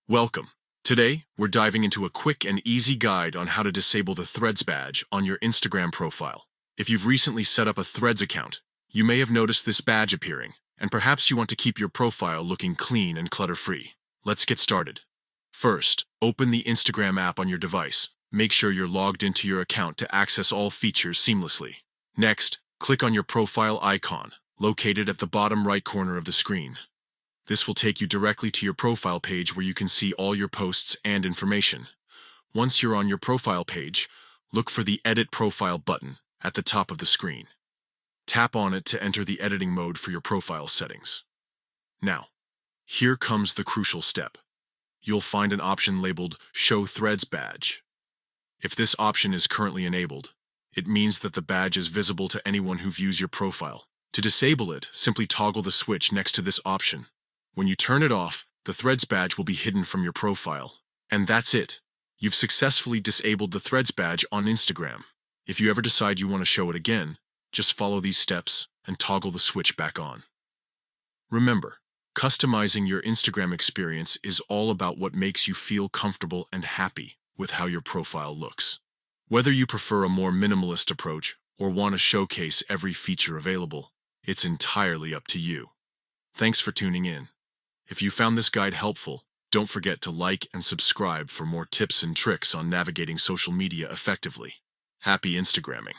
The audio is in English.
Welcome. Today, we're diving into a quick and easy guide on how to disable the Threads badge on your Instagram profile. If you've recently set up a Threads account, you may have noticed this badge appearing, and perhaps you want to keep your profile looking clean and clutter-free. Let's get started. First, open the Instagram app on your device. Make sure you're logged into your account to access all features seamlessly. Next, click on your profile icon, located at the bottom right corner of the screen. This will take you directly to your profile page where you can see all your posts and information. Once you're on your profile page, look for the Edit Profile button at the top of the screen. Tap on it to enter the editing mode for your profile settings. Now, here comes the crucial step. You'll find an option labeled Show Threads Badge. If this option is currently enabled, it means that the badge is visible to anyone who views your profile. To disable it, simply toggle the switch next to this option. When you turn it off, the Threads badge will be hidden from your profile. And that's it. You've successfully disabled the Threads badge on Instagram. If you ever decide you want to show it again, just follow these steps and toggle the switch back on. Remember, customizing your Instagram experience is all about what makes you feel comfortable and happy with how your profile looks. Whether you prefer a more minimalist approach or want to showcase every feature available, it's entirely up to you. Thanks for tuning in. If you found this guide helpful, don't forget to like and subscribe for more tips and tricks on navigating social media effectively. Happy Instagramming!